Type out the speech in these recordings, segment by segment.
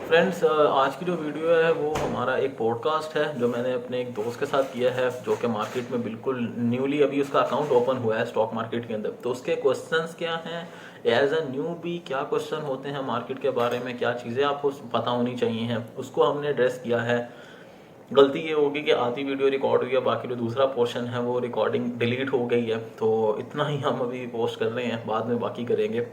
Friends, आज की जो वीडियो है वो हमारा एक पॉडकास्ट है जो मैंने अपने एक दोस्त के साथ किया है, जो कि मार्केट में बिल्कुल न्यूली अभी उसका अकाउंट ओपन हुआ है स्टॉक मार्केट के अंदर। तो उसके क्वेश्चंस क्या हैं, एज अ न्यू भी क्या क्वेश्चन होते हैं मार्केट के बारे में, क्या चीज़ें आपको पता होनी चाहिए हैं, उसको हमने एड्रेस किया है। गलती ये होगी कि आधी वीडियो रिकॉर्ड हुई है, बाकी जो दूसरा पोर्शन है वो रिकॉर्डिंग डिलीट हो गई है। तो इतना ही हम अभी पोस्ट कर रहे हैं, बाद में बाकी करेंगे।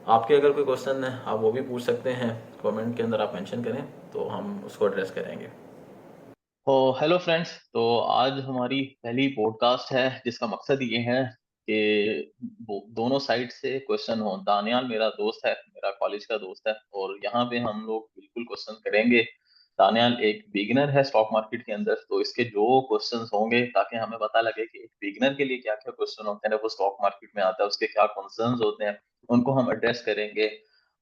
आपके अगर कोई क्वेश्चन है आप वो भी पूछ सकते हैं, कमेंट के अंदर आप मेंशन करें तो हम उसको एड्रेस करेंगे। तो हेलो फ्रेंड्स, तो आज हमारी पहली पॉडकास्ट है जिसका मकसद ये है कि वो दोनों साइड से क्वेश्चन हो। दानियाल मेरा दोस्त है, मेरा कॉलेज का दोस्त है, और यहाँ पे हम लोग बिल्कुल क्वेश्चन करेंगे। दानियाल एक बिगिनर है स्टॉक मार्केट के अंदर, तो इसके जो क्वेश्चंस होंगे ताकि हमें पता लगे कि एक बिगिनर के लिए क्या क्या क्वेश्चन होते हैं, वो स्टॉक मार्केट में आता है उसके क्या कंसर्न्स होते हैं, उनको हम एड्रेस करेंगे।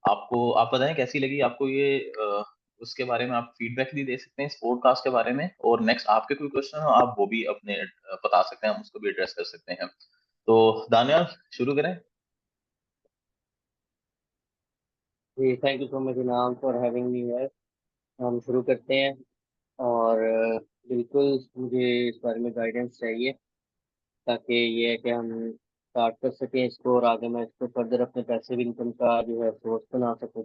आपको आप बताएं कैसी लगी आपको ये, उसके बारे में आप फीडबैक भी दे सकते हैं इस पॉडकास्ट के बारे में, और नेक्स्ट आपके कोई क्वेश्चन हो आप वो भी अपने बता सकते हैं, हम उसको भी एड्रेस कर सकते हैं। तो दानियाल, शुरू करें। जी, थैंक यू सो मच इनाम फॉर हैविंग मी हियर। हम शुरू करते हैं। और बिल्कुल मुझे इस बारे में गाइडेंस चाहिए, ताकि ये है कि हम स्टार्ट कर सकें इसको, और आगे मैं इसको फर्दर अपने पैसिव इनकम का जो है सोर्स बना सकूं।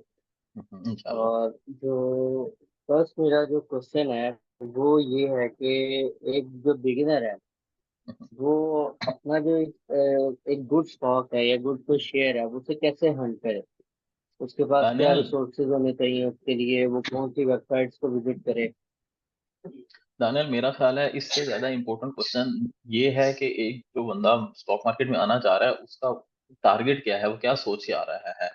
इंशाल्लाह। और जो फर्स्ट मेरा जो क्वेश्चन है वो ये है कि एक जो बिगिनर है वो अपना जो एक गुड स्टॉक है या गुड कोई शेयर है वो उसे कैसे हंट करे, उसके पास क्या दानियाल, रिसोर्सेज होने चाहिए, उसके लिए वो कौन सी वेबसाइट्स को विजिट करे। दानियाल मेरा ख्याल है इससे ज्यादा इम्पोर्टेंट क्वेश्चन ये है कि एक जो बंदा स्टॉक मार्केट में आना चाह रहा है उसका टारगेट क्या है, वो क्या सोच के आ रहा है।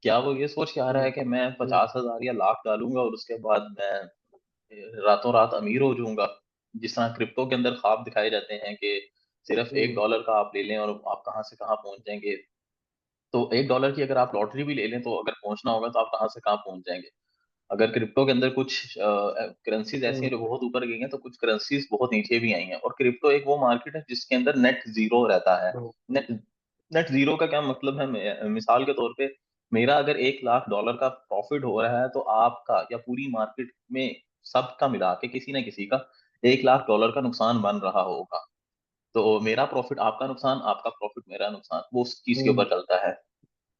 क्या वो ये सोच के आ रहा हम्म, है कि मैं हम्म, 50,000 या लाख डालूंगा और उसके बाद मैं रातों रात अमीर हो जाऊंगा, जिस तरह क्रिप्टो के अंदर ख्वाब दिखाए जाते हैं कि सिर्फ हम्म, $1 का आप ले लें और आप कहाँ से कहाँ पहुंच जाएंगे। तो $1 की अगर आप लॉटरी भी ले लें तो अगर पहुंचना होगा तो आप कहाँ से कहाँ पहुंच जाएंगे। अगर क्रिप्टो के अंदर कुछ करेंसीज ऐसी हैं हम्म, जो बहुत ऊपर गई हैं, तो कुछ करेंसीज बहुत नीचे भी आई हैं, और क्रिप्टो एक वो मार्केट है जिसके अंदर नेट जीरो रहता है। हम्म, नेट नेट जीरो का क्या मतलब है, मिसाल के तौर पे मेरा अगर $1 लाख का प्रॉफिट हो रहा है तो आपका या पूरी मार्केट में सबका मिला के किसी ना किसी का $1 लाख का नुकसान बन रहा होगा। तो मेरा प्रॉफिट आपका नुकसान, आपका प्रॉफिट मेरा नुकसान, वो उस चीज के हम्म, ऊपर चलता है।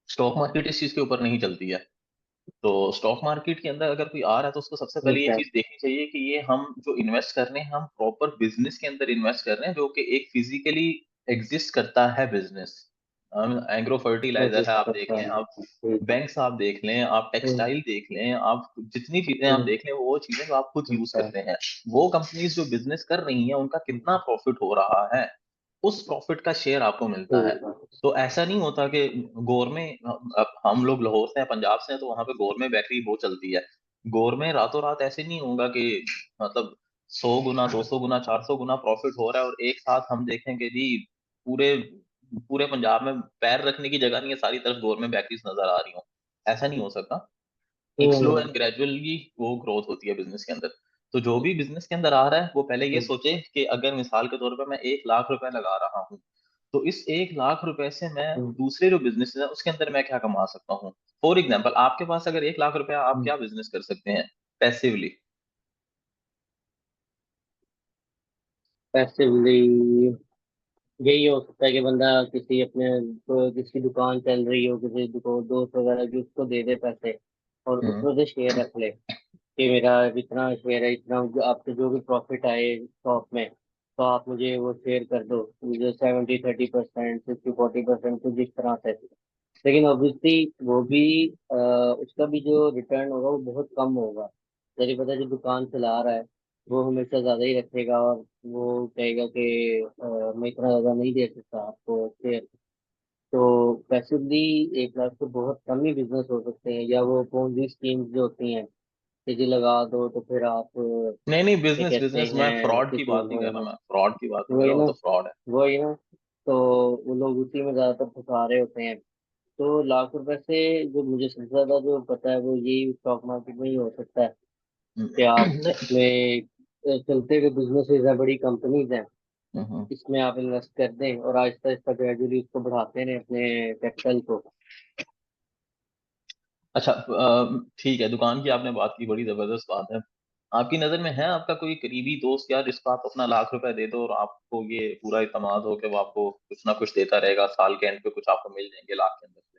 स्टॉक मार्केट इस चीज के ऊपर नहीं चलती है। तो स्टॉक मार्केट के अंदर अगर कोई आ रहा है तो उसको सबसे पहले ये ठीक है। चीज देखनी चाहिए कि ये हम जो इन्वेस्ट कर रहे हैं हम प्रॉपर बिजनेस के अंदर इन्वेस्ट कर रहे हैं, जो कि एक फिजिकली एग्जिस्ट करता है बिजनेस। एग्रो फर्टिलाइजर है, एग्जिस्ट आप देख करता लें, है, आप ठीक है। बैंक्स आप देख लें, आप हम्म, टेक्सटाइल देख लें, आप जितनी चीजें आप हम्म, देख लें वो चीजें जो आप खुद यूज ठीक है। करते हैं, वो कंपनीज जो बिजनेस कर रही हैं उनका कितना प्रॉफिट हो रहा है, उस प्रॉफिट का शेयर आपको मिलता है। ठीक है। तो ऐसा नहीं होता कि गोर में, अब हम लोग लाहौर से हैं, पंजाब से हैं, तो वहां पे गोर में बैटरी बहुत चलती है। गोर में रातों रात ऐसे नहीं होगा कि मतलब 100 गुना, 200 गुना, 400 गुना प्रॉफिट हो रहा है और एक साथ हम देखेंगे जी पूरे पूरे पंजाब में पैर रखने की जगह नहीं है, सारी तरफ गोर में बैटरीज नजर आ रही हो। ऐसा नहीं हो सकता। एक स्लो हम्म, एंड ग्रेजुअली वो ग्रोथ होती है बिजनेस के अंदर। तो जो भी बिजनेस के अंदर आ रहा है वो पहले ये हम्म, सोचे कि अगर मिसाल के तौर पर मैं 1 लाख रुपए लगा रहा हूँ, तो इस 1 लाख रुपए से मैं हम्म, दूसरे जो बिजनेस है उसके अंदर मैं क्या कमा सकता हूँ। फॉर एग्जाम्पल आपके पास अगर 1 लाख रुपया, आप हम्म। क्या बिजनेस कर सकते हैं पैसिवली। पैसिवली यही हो सकता है कि बंदा किसी अपने को किसी दुकान चल रही हो, किसी दोस्त वगैरह की, उसको दे दे पैसे और हम्म। उसमें से शेयर रख ले कि मेरा इतना शेयर है, इतना आपको जो भी प्रॉफिट आए स्टॉक में तो आप मुझे वो शेयर कर दो, मुझे 70-30%, 60-40% कुछ इस तरह से। लेकिन ऑब्वियसली वो भी उसका भी जो रिटर्न होगा वो बहुत कम होगा। जैसे पता है, जो दुकान चला रहा है वो हमेशा ज्यादा ही रखेगा और वो कहेगा कि मैं इतना ज्यादा नहीं दे सकता आपको शेयर। तो पैसिवली 1 लाख तो बहुत कम ही बिजनेस हो सकते हैं, या वो पोंजी स्कीम्स जो होती हैं कि जी लगा दो तो फिर आप नहीं नहीं, क्या बिजनेस कहते बिजनेस, मैं हैं फ्रॉड की किसी बात नहीं कर रहा, मैं फ्रॉड की बात नहीं कर वही रहा, वो ना, तो फ्रॉड है। वही ना। तो वो लोग उसी में ज्यादातर फंसा रहे होते हैं। तो लाख रुपए से जो मुझे सबसे ज्यादा जो पता है वो यही स्टॉक मार्केट में ही हो सकता है कि आप नहीं। इसमें चलते हुए बिजनेसेस है, बड़ी कंपनीज हैं, हम्म। इसमें आप इन्वेस्ट कर दें और आहिस्ता आहिस्ता ग्रेजुअली उसको बढ़ाते रहें अपने कैपिटल को। अच्छा, ठीक है, दुकान की आपने बात की, बड़ी जबरदस्त बात है। आपकी नजर में है आपका कोई करीबी दोस्त यार, जिसको आप अपना लाख रुपए दे दो और आपको ये पूरा इत्मीनान हो कि वो आपको कुछ ना कुछ देता रहेगा, साल के एंड पे कुछ आपको मिल जाएंगे लाख के अंदर से?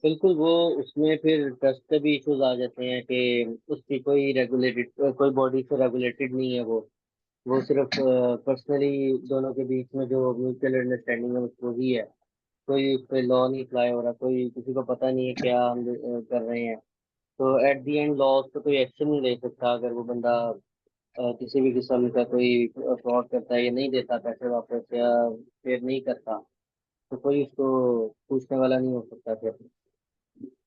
बिल्कुल, वो उसमें फिर ट्रस्ट के भी इश्यूज आ जाते हैं कि उसकी कोई रेगुलेटेड, कोई बॉडी से रेगुलेटेड नहीं है वो सिर्फ पर्सनली दोनों के बीच में जो म्यूचुअल अंडरस्टैंडिंग है उसको ही है। कोई उस पर लॉ नहीं अप्लाई हो रहा, कोई किसी को पता नहीं है क्या हम कर रहे हैं। तो एट दी एंड लॉ उस पर कोई एक्शन नहीं ले सकता अगर वो बंदा किसी भी किस्म का कोई फ्रॉड करता है या नहीं देता पैसे वापस या पेड नहीं करता, तो कोई उसको पूछने वाला नहीं हो सकता फिर।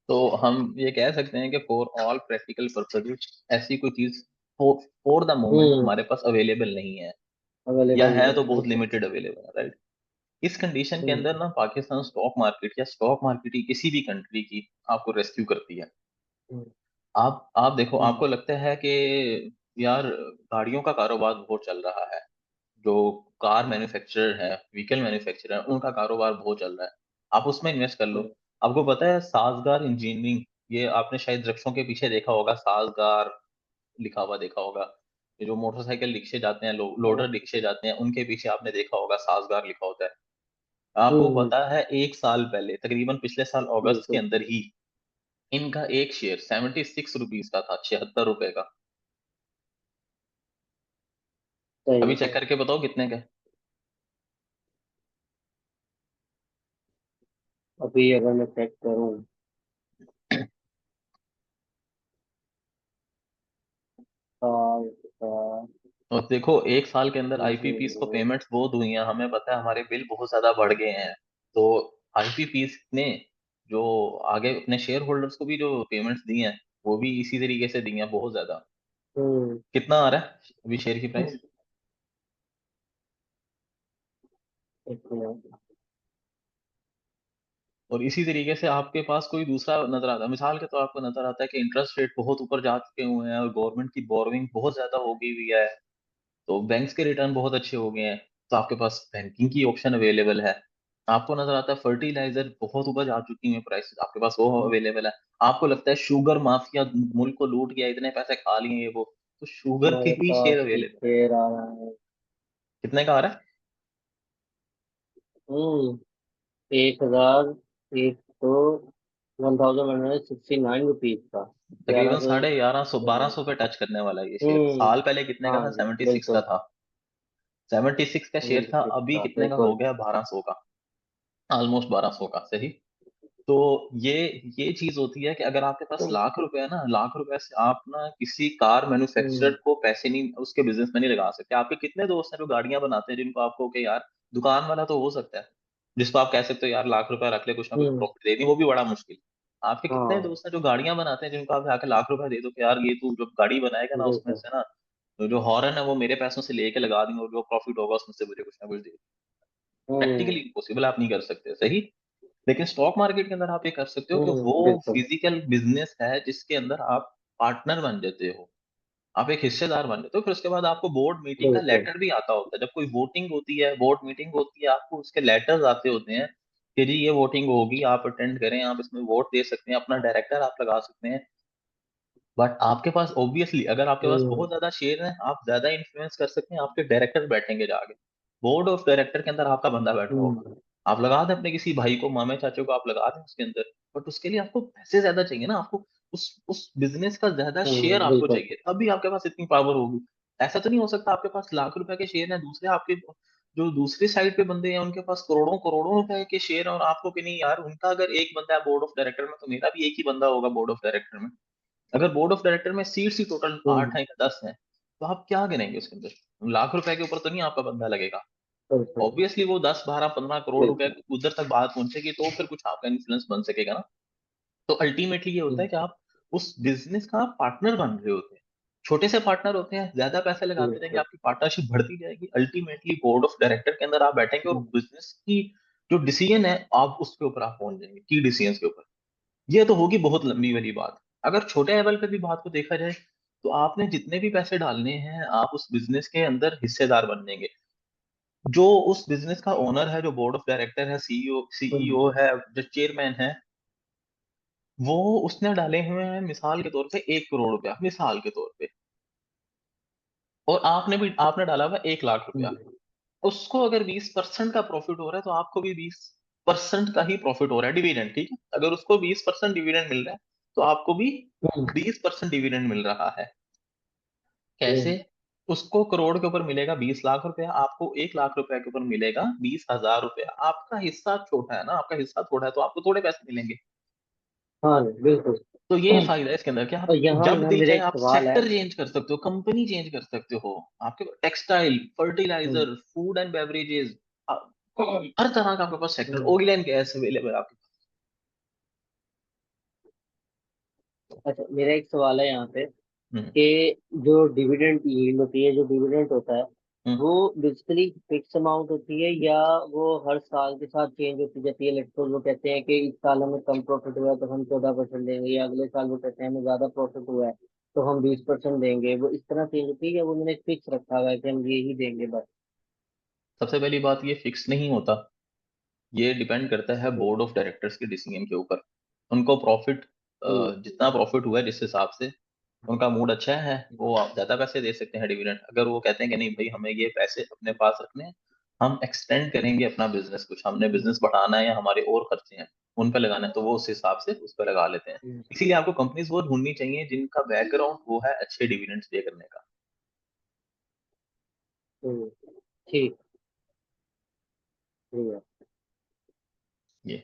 तो हम ये कह सकते हैं कि फॉर ऑल प्रैक्टिकल पर्पसेस ऐसी कोई चीज फॉर द मोमेंट हम्म। हमारे पास अवेलेबल नहीं है, या अवेलेबल है नहीं तो है, बहुत बिल्कुल। लिमिटेड अवेलेबल है, राइट? इस कंडीशन के अंदर हम्म। ना पाकिस्तान स्टॉक मार्केट या स्टॉक मार्केट ही किसी भी कंट्री की आपको रेस्क्यू करती है। हम्म। आप देखो, हम्म। आपको लगता है कि यार गाड़ियों का कारोबार बहुत चल रहा है, जो कार मैन्युफैक्चरर है, व्हीकल मैन्युफैक्चरर है, उनका कारोबार बहुत चल रहा है, आप उसमें इन्वेस्ट कर लो। हम्म। आपको पता है साजगार इंजीनियरिंग, ये आपने शायद वृक्षों के पीछे देखा होगा, साजगार लिखा हुआ देखा होगा। ये जो मोटरसाइकिल रिक्शे जाते हैं, लोडर रिक्शे जाते हैं, उनके पीछे आपने देखा होगा साजगार लिखा होता है। आपको हम्म। पता है एक साल पहले, तकरीबन पिछले साल अगस्त के बिल्कुल अंदर ही, इनका एक शेयर 76 रुपीज का था, 76 रुपए का। सही अभी है। चेक करके बताओ कितने का है? अभी अगर मैं चेक करूँ, साल का और देखो एक साल के अंदर आईपीपीस को जो- पेमेंट्स बहुत हुई हैं, हमें पता है हमारे बिल बहुत ज्यादा बढ़ गए हैं। तो आईपीपीस ने जो आगे अपने शेयर होल्डर्स को भी जो पेमेंट्स दी हैं, वो भी इसी तरीके से दी हैं, बहुत ज्यादा। हम्म। कितना आ रहा है अभी शेयर की प्राइस? एक मिनट। और इसी तरीके से आपके पास कोई दूसरा नजर आता है, मिसाल के तो आपको नजर आता है कि इंटरेस्ट रेट बहुत ऊपर जा चुके हुए हैं और गवर्नमेंट की बोरोइंग बहुत ज्यादा हो गई हुई है, तो बैंक्स के रिटर्न बहुत अच्छे हो गए हैं, तो आपके पास बैंकिंग की ऑप्शन अवेलेबल है। आपको नजर आता है फर्टिलाइजर बहुत ऊपर जा चुकी है प्राइस, आपके पास वो अवेलेबल है। आपको लगता है शुगर माफिया मुल्क को लूट गया, इतने पैसे खा लिए ये वो, तो शुगर के मेरे भी शेयर पास अवेलेबल है। शेयर आ रहा है। कितने का आ रहा है? हम्म। 1,000, एक तो 1,169 रुपीज का। ग्यारह तकरीबन सौ 1150 1200 पे टच करने वाला है ये शेयर। हम्म। साल पहले कितने का हाँ, था? 76 का बिल्कुल। था। 76 का शेयर था, 76 अभी का, कितने का हो बिल्कुल। गया? 1200 का, ऑलमोस्ट 1200 का, सही। तो ये ये चीज होती है कि अगर आपके पास लाख रुपए है ना, लाख रुपए से आप ना किसी कार मैन्युफैक्चरर हम्म। को पैसे नहीं, उसके बिजनेस में नहीं लगा सकते। आपके कितने दोस्त हैं जो गाड़ियां बनाते हैं, जिनको आपको कि यार, दुकान वाला तो हो सकता है जिसको आप कह सकते हो यार लाख रुपए रख ले, कुछ ना कुछ हम्म। प्रॉफिट दे दी, वो भी बड़ा मुश्किल। आपके कितने हाँ, दोस्त हैं जो गाड़ियां बनाते हैं, जिनको आप आके लाख रुपए दे दो कि यार ये तू जब गाड़ी बनाएगा ना उसमें बिल्कुल। से ना, तो जो हॉर्न है वो मेरे पैसों से लेके लगा देंगे और जो प्रॉफिट होगा उसमें से मुझे कुछ ना कुछ दे। प्रैक्टिकली हम्म। इम्पॉसिबल, आप नहीं कर सकते, सही। लेकिन स्टॉक मार्केट के अंदर आप ये कर सकते हो कि वो बिल्कुल। फिजिकल बिजनेस है जिसके अंदर आप पार्टनर बन जाते हो, आप एक हिस्सेदार बन जाते हो। फिर उसके बाद आपको बोर्ड मीटिंग का बिल्कुल। लेटर भी आता होता है, जब कोई वोटिंग होती है, बोर्ड मीटिंग होती है, आपको उसके लेटर्स आते होते हैं कि जी ये वोटिंग होगी, आप अटेंड करें, आप इसमें वोट दे सकते हैं, अपना डायरेक्टर आप लगा सकते हैं। बट आपके पास ऑब्वियसली अगर आपके पास हम्म। बहुत ज्यादा शेयर है, आप ज्यादा इन्फ्लुएंस कर सकते हैं, आपके डायरेक्टर बैठेंगे जाके, बोर्ड ऑफ डायरेक्टर के अंदर आपका बंदा बैठा होगा। हम्म। आप लगा दें अपने किसी भाई को, मामे चाचे को आप लगा दें उसके अंदर, बट उसके लिए आपको पैसे ज्यादा चाहिए ना, आपको उस बिजनेस का ज्यादा शेयर आपको बिल्कुल। चाहिए, तभी आपके पास इतनी पावर होगी। ऐसा तो नहीं हो सकता आपके पास लाख रुपए के शेयर हैं, दूसरे आपके जो दूसरी साइड पे बंदे हैं उनके पास करोड़ों करोड़ों रुपए के शेयर हैं, और आपको कि नहीं यार, उनका अगर एक बंदा है बोर्ड ऑफ डायरेक्टर में, तो मेरा भी एक ही बंदा होगा बोर्ड ऑफ डायरेक्टर में। अगर बोर्ड ऑफ डायरेक्टर में सीट्स ही टोटल हम्म। 8 है या 10 है, तो आप क्या गिनेंगे उसके अंदर? लाख रुपए के ऊपर तो नहीं आपका बंदा लगेगा। बिल्कुल। ऑब्वियसली वो 10 12 15 करोड़ रुपए बिल्कुल। उधर तक बात पहुंचेगी, तो फिर कुछ आपका इन्फ्लुएंस बन सकेगा ना। तो अल्टीमेटली ये होता है हम्म। कि आप उस बिजनेस का पार्टनर बन रहे होते हैं। छोटे से पार्टनर होते हैं, ज्यादा पैसे लगाते रहेंगे, बिल्कुल। आपकी पार्टनरशिप बढ़ती जाएगी, अल्टीमेटली बोर्ड ऑफ डायरेक्टर के अंदर आप बैठेंगे और हम्म। बिजनेस की जो डिसीजन है आप उसके ऊपर आप पहुंच जाएंगे, की डिसीजन के ऊपर। ये तो होगी बहुत लंबी वाली बात। अगर छोटे लेवल पे भी बात को देखा जाए, तो आपने जितने भी पैसे डालने हैं आप उस बिजनेस के अंदर हिस्सेदार बन जाएंगे। जो उस बिजनेस का ओनर है, जो बोर्ड ऑफ डायरेक्टर है, सीईओ हम्म। सीईओ है, जो चेयरमैन है, वो उसने डाले हुए हैं मिसाल के तौर पे 1 करोड़ रुपया, मिसाल के तौर पे, और आपने डाला हुआ 1 लाख रुपया। हम्म, उसको अगर 20% का प्रॉफिट हो रहा है तो आपको भी 20% का ही प्रॉफिट हो रहा है, डिविडेंड, ठीक है। अगर उसको 20% डिविडेंड मिल रहा है तो आपको भी हम्म, 20% डिविडेंड मिल रहा है। कैसे? हम्म। उसको करोड़ के ऊपर मिलेगा 20 लाख रुपया, आपको 1 लाख रुपया के ऊपर मिलेगा 20 हजार रुपया। आपका हिस्सा छोटा है ना, आपका हिस्सा थोड़ा है तो आपको थोड़े पैसे मिलेंगे। हाँ बिल्कुल। तो ये फायदा है इसके अंदर कि आप और यहाँ जब ना दिल मेरा चाहे एक आप सवाल है। सेक्टर चेंज कर सकते हो, कंपनी चेंज कर सकते हो। आपके textile, hmm, fertilizer, food and beverages, हर तरह का आपके पास sector, hmm. Oil and gas available है आपके अच्छा, मेरा एक सवाल है यहाँ पे पास। कि जो डिविडेंड यील्ड होती है, जो डिविडेंड होता है, हम्म। वो बेसिकली फिक्स अमाउंट होती है या वो हर साल के साथ चेंज होती जाती है? लेट्स सपोज वो कहते हैं कि इस साल हमें कम प्रॉफिट हुआ है तो हम 14% देंगे, या अगले साल वो कहते हैं हमें ज्यादा प्रॉफिट हुआ है तो हम 20% देंगे। वो इस तरह चेंज होती है या वो मैंने फिक्स रखा हुआ है कि हम ये ही देंगे बस? सबसे पहली बात, ये फिक्स नहीं होता। ये डिपेंड करता है हम्म, बोर्ड ऑफ डायरेक्टर्स के डिसीजन के ऊपर। उनको प्रॉफिट, हम्म, जितना प्रॉफिट हुआ है जिस हिसाब से उनका मूड अच्छा है, वो आप ज्यादा पैसे दे सकते हैं डिविडेंड। अगर वो कहते हैं कि नहीं भाई, हमें ये पैसे अपने पास रखने हैं, हम एक्सटेंड करेंगे अपना बिजनेस, कुछ हमने बिजनेस बढ़ाना है या हमारे और खर्चे हैं उन पे लगाना है, तो वो उस हिसाब से उस पर लगा लेते हैं। हम्म, इसीलिए आपको कंपनीज वो ढूंढनी चाहिए जिनका बैकग्राउंड वो है अच्छे डिविडेंड्स पे करने का। हम्म। ठीक, ठीक है। ये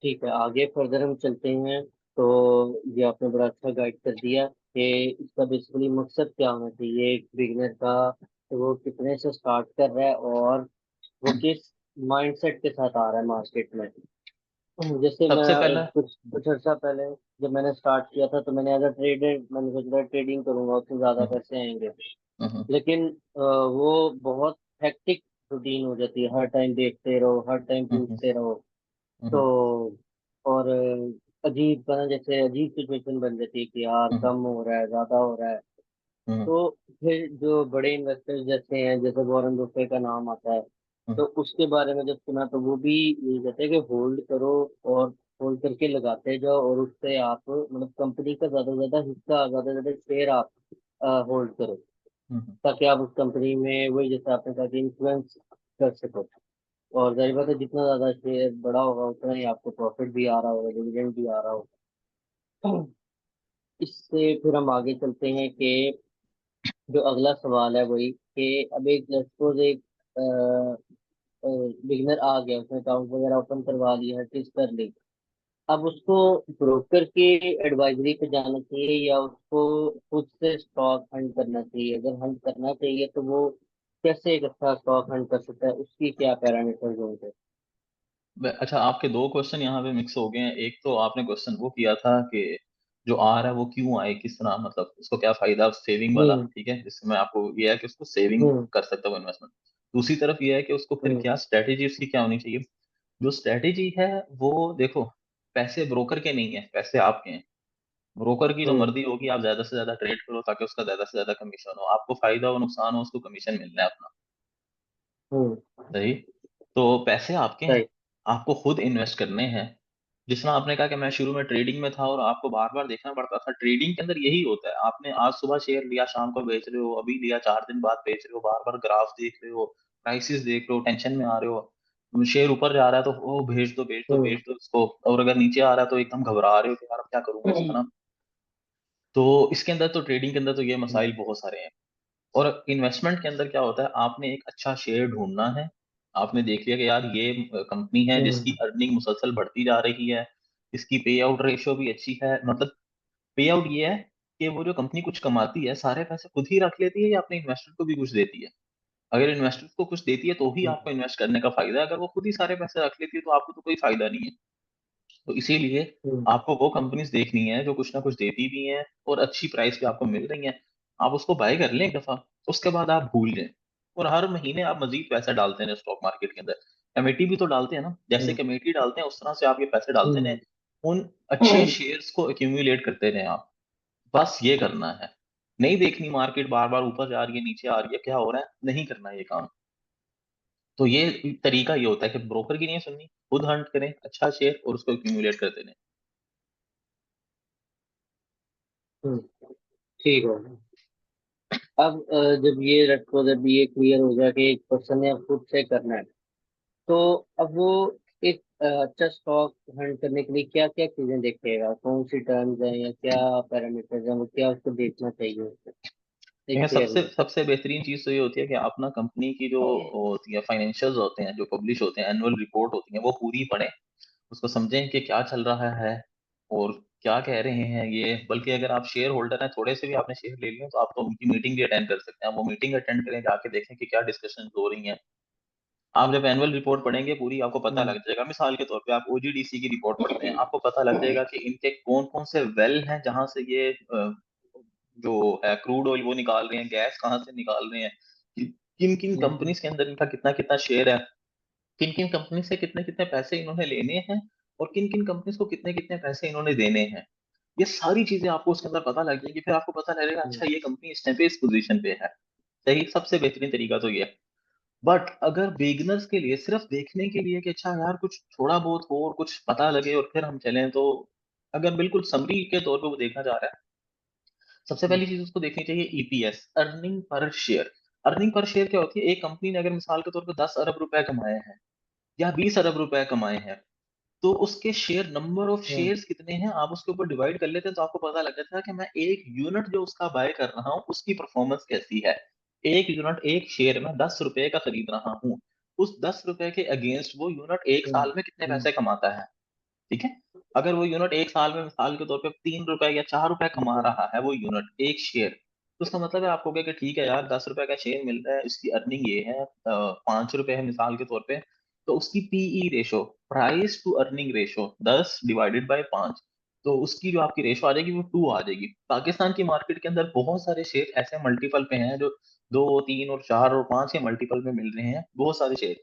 ठीक है, आगे फर्दर हम चलते हैं। तो ये आपने बड़ा अच्छा गाइड कर दिया कि इसका बेसिकली मकसद क्या होना चाहिए एक बिगनर का, तो वो कितने से स्टार्ट कर रहा है और वो किस माइंडसेट के साथ आ रहा है मार्केट में। जैसे मैं सबसे पहला। कुछ कुछ अर्सा पहले जब मैंने स्टार्ट किया था तो मैंने एज अ ट्रेडर मैंने सोचा ट्रेडिंग करूंगा, उससे ज्यादा हम्म, पैसे आएंगे। हम्म, लेकिन वो बहुत हेक्टिक रूटीन हो जाती है, हर टाइम देखते रहो, हर टाइम हम्म, पूछते रहो। हम्म, तो और अजीब बना, जैसे अजीब सिचुएशन बन जाती है कि यार हम्म, कम हो रहा है, ज्यादा हो रहा है। हम्म, तो फिर जो बड़े इन्वेस्टर्स जैसे हैं, जैसे वॉरेन बफे का नाम आता है, हम्म, तो उसके बारे में जब सुना तो वो भी ये कहते हैं कि होल्ड करो और होल्ड करके लगाते जाओ, और उससे आप मतलब कंपनी का ज्यादा से ज्यादा हिस्सा, ज्यादा से ज्यादा शेयर आप होल्ड करो, हम्म, ताकि आप उस कंपनी में वही जैसे आपने कहा कि इन्फ्लुएंस कर सको। और जाहिर बात है जितना ज्यादा शेयर बड़ा होगा उतना ही आपको प्रॉफिट भी आ रहा होगा, डिविडेंड भी आ रहा होगा। इससे फिर हम आगे चलते हैं कि जो अगला सवाल है वही कि अब एक सपोज एक बिगनर आ गया, उसने अकाउंट वगैरह ओपन करवा लिया, हर चीज कर ली। अब उसको ब्रोकर की एडवाइजरी पे जाना चाहिए या उसको खुद से स्टॉक हंट करना चाहिए? अगर हंट करना चाहिए तो वो कैसे एक अच्छा स्टॉक हंट कर सकता है, उसकी क्या पैरामीटर्स होंगे? अच्छा, आपके दो क्वेश्चन यहाँ पे मिक्स हो गए हैं। एक तो आपने क्वेश्चन वो किया था कि जो आ रहा है वो क्यों आए, किस तरह, मतलब उसको क्या फायदा, सेविंग वाला, हम्म, ठीक है, जिसमें आपको ये है कि उसको सेविंग हम्म, कर सकता है वो इन्वेस्टमेंट। दूसरी तरफ ये है कि उसको फिर हम्म, क्या स्ट्रेटेजी उसकी क्या होनी चाहिए। जो स्ट्रेटेजी है वो देखो, पैसे ब्रोकर के नहीं है, पैसे आपके हैं। ब्रोकर की जो हम्म, मर्जी होगी, आप ज्यादा से ज्यादा ट्रेड करो ताकि उसका ज्यादा से ज्यादा कमीशन हो, आपको फायदा हो नुकसान हो, उसको कमीशन मिलना है अपना। हम्म। सही। तो पैसे आपके हैं, सही। आपको खुद इन्वेस्ट करने हैं। जिस तरह आपने कहा कि मैं शुरू में ट्रेडिंग में था और आपको बार बार देखना पड़ता था, ट्रेडिंग के अंदर यही होता है। आपने आज सुबह शेयर लिया, शाम को बेच रहे हो, अभी लिया 4 दिन बाद बेच रहे हो, बार बार ग्राफ देख रहे हो, प्राइसेस देख रहे हो, टेंशन में आ रहे हो। शेयर ऊपर जा रहा है तो ओ भेज दो भेज दो हम्म, भेज दो इसको, और अगर नीचे आ रहा है तो एकदम घबरा रहे हो कि यार अब क्या करूंगा इसका ना। तो इसके अंदर तो ट्रेडिंग के अंदर तो ये मसाइल बहुत सारे हैं। और इन्वेस्टमेंट के अंदर क्या होता है, आपने एक अच्छा शेयर ढूंढना है। आपने देख लिया कि यार ये कंपनी है जिसकी हम्म, अर्निंग मुसलसल बढ़ती जा रही है, इसकी पे आउट रेशियो भी अच्छी है। मतलब पे आउट ये है कि वो जो कंपनी कुछ कमाती है सारे पैसे खुद ही रख लेती है या अपने इन्वेस्टर को भी कुछ देती है। अगर इन्वेस्टर को कुछ देती है तो ही हम्म, आपको इन्वेस्ट करने का फायदा है, अगर वो खुद ही सारे पैसे रख लेती है तो आपको तो कोई फायदा नहीं है। तो इसीलिए हम्म, आपको वो कंपनीज देखनी है जो कुछ ना कुछ देती भी हैं और अच्छी प्राइस पे आपको मिल रही हैं। आप उसको बाय कर लें एक दफा, उसके बाद आप भूल जाएं। और हर महीने आप मजीद पैसा डालते हैं स्टॉक मार्केट के अंदर। कमेटी भी तो डालते हैं ना, जैसे हम्म, कमेटी डालते हैं उस तरह से आप ये पैसे डालते हैं। हम्म। उन अच्छे शेयर्स को एक्यूमुलेट करते रहें आप। बस ये करना है। नहीं देखनी मार्केट बार बार ऊपर जा रही है नीचे आ रही है क्या हो रहा है, नहीं करना ये काम। तो ये तरीका ये होता है कि ब्रोकर की नहीं सुननी, खुद हंट करें अच्छा शेयर और उसको एक्यूमुलेट करते रहें। हम्म, ठीक हो गया। अब जब ये रखो, जब ये क्लियर हो जाए कि एक पर्सन ने अब खुद से करना है, तो अब वो एक अच्छा स्टॉक हंट करने के लिए क्या क्या चीजें देखेगा, कौन सी टर्म्स हैं या क्या पैरामीटर्स हैं, वो क्या उसको देखना चाहिए एक देखिए, शेयर सबसे में। सबसे बेहतरीन चीज तो ये होती है कि आप ना कंपनी की जो होती है फाइनेंशियल्स होते हैं जो पब्लिश होते हैं, एनुअल रिपोर्ट होती है, वो पूरी पढ़ें, उसको समझें कि क्या चल रहा है और क्या कह रहे हैं ये। बल्कि अगर आप शेयर होल्डर हैं, थोड़े से भी आपने शेयर ले लिए तो आप तो उनकी मीटिंग भी अटेंड कर सकते हैं। आप वो मीटिंग अटेंड करें, जाके देखें कि क्या डिस्कशन हो रही हैं। आप जब एनुअल रिपोर्ट पढ़ेंगे पूरी, आपको पता लग हम्म। जाएगा। मिसाल के तौर पे आप ओजीडीसी की रिपोर्ट पढ़ते हैं, आपको पता लग जाएगा कि इनके कौन कौन से वेल हैं जहां से ये जो है क्रूड ऑयल वो निकाल रहे हैं, गैस कहाँ से निकाल रहे हैं, किन किन हम्म। कंपनीज के अंदर इनका कितना कितना शेयर है, किन किन कंपनी से कितने कितने पैसे इन्होंने लेने हैं और किन किन कंपनीज को कितने कितने पैसे इन्होंने देने हैं। ये सारी चीजें आपको उसके अंदर पता लग जाएगी। फिर आपको पता लगेगा हम्म। अच्छा ये कंपनी इस टाइम पे इस पोजीशन पे है। सही, सबसे बेहतरीन तरीका तो ये है। बट अगर बिगनर्स के लिए सिर्फ देखने के लिए कि अच्छा यार कुछ थोड़ा बहुत हो और कुछ पता लगे और फिर हम चलें, तो अगर बिल्कुल समरी के तौर पे वो देखा जा रहा है, सबसे हम्म। पहली चीज उसको देखनी चाहिए EPS, earning per share. Earning per share क्या होती है? एक कंपनी ने अगर मिसाल के तौर पे 10 अरब रुपए कमाए हैं या 20 अरब रुपए कमाए हैं, तो उसके share, number of hmm. Shares कितने हैं, आप उसके ऊपर डिवाइड कर लेते हैं तो आपको पता लग जाता है कि मैं एक यूनिट जो उसका बाय कर रहा हूँ उसकी परफॉर्मेंस कैसी है। एक यूनिट, एक शेयर में 10 रुपए का खरीद रहा हूँ, उस 10 रुपए के अगेंस्ट वो यूनिट एक हम्म। साल में कितने हम्म। पैसे कमाता है। ठीक है, अगर वो यूनिट एक साल में मिसाल के तौर पे 3 रुपए या 4 रुपए कमा हम्म। रहा है वो यूनिट एक शेयर, तो उसका मतलब है आपको कि ठीक है यार 10 रुपए का शेयर मिल रहा है, इसकी अर्निंग ये है, 5 रुपए है मिसाल के तौर पे, तो उसकी PE ratio, price to earning ratio, 10 divided by 5, तो उसकी जो आपकी रेशो आ जाएगी वो 2 आ जाएगी। पाकिस्तान की मार्केट के अंदर बहुत सारे शेयर ऐसे मल्टीपल पे हैं जो 2, 3 और 4 और 5 के मल्टीपल में मिल रहे हैं, बहुत सारे शेयर।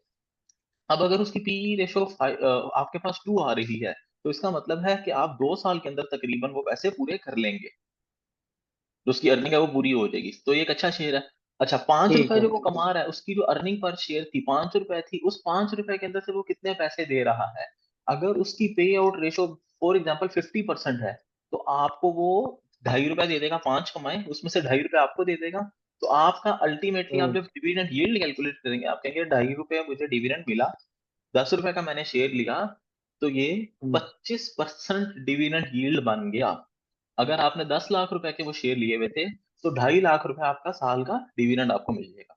अब अगर उसकी पीई रेशो आपके पास 2 आ रही है, तो इसका मतलब है कि आप 2 साल के अंदर तकरीबन वो पैसे पूरे कर लेंगे, जो उसकी अर्निंग है वो पूरी हो जाएगी, तो ये एक अच्छा शेयर है। अच्छा, पांच ठीक रुपए है। जो वो कमा रहा है, उसकी जो अर्निंग पर शेयर थी 5 रुपए थी, उस 5 रुपए के अंदर से वो कितने पैसे दे रहा है। अगर उसकी पे आउट रेशो फॉर एग्जाम्पल 50% है, तो आपको वो 2.5 रुपए दे देगा, 5 कमाए उसमें से 2.5 रुपए आपको दे देगा। तो आपका अल्टीमेटली आप हम्म। जब डिविडेंड यील्ड कैलकुलेट करेंगे, आप कहेंगे 2.5 रुपए मुझे डिविडेंड मिला, 10 रुपए का मैंने शेयर लिया, तो ये हम्म। 25% डिविडेंड यील्ड बन गया। अगर आपने 10 लाख रुपए के वो शेयर लिए हुए थे, तो 2.5 लाख रुपए आपका साल का डिविडेंड आपको मिल जाएगा।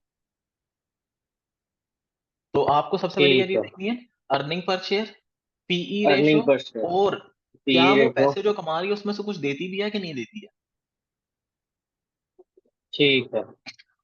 तो आपको सबसे पहले क्या ठीक चीज है। देखनी है? Earning per share, PE ratio, earning per share, और क्या पी वो रेशो। पैसे जो कमा रही है उसमें से कुछ देती भी है कि नहीं देती है। ठीक है।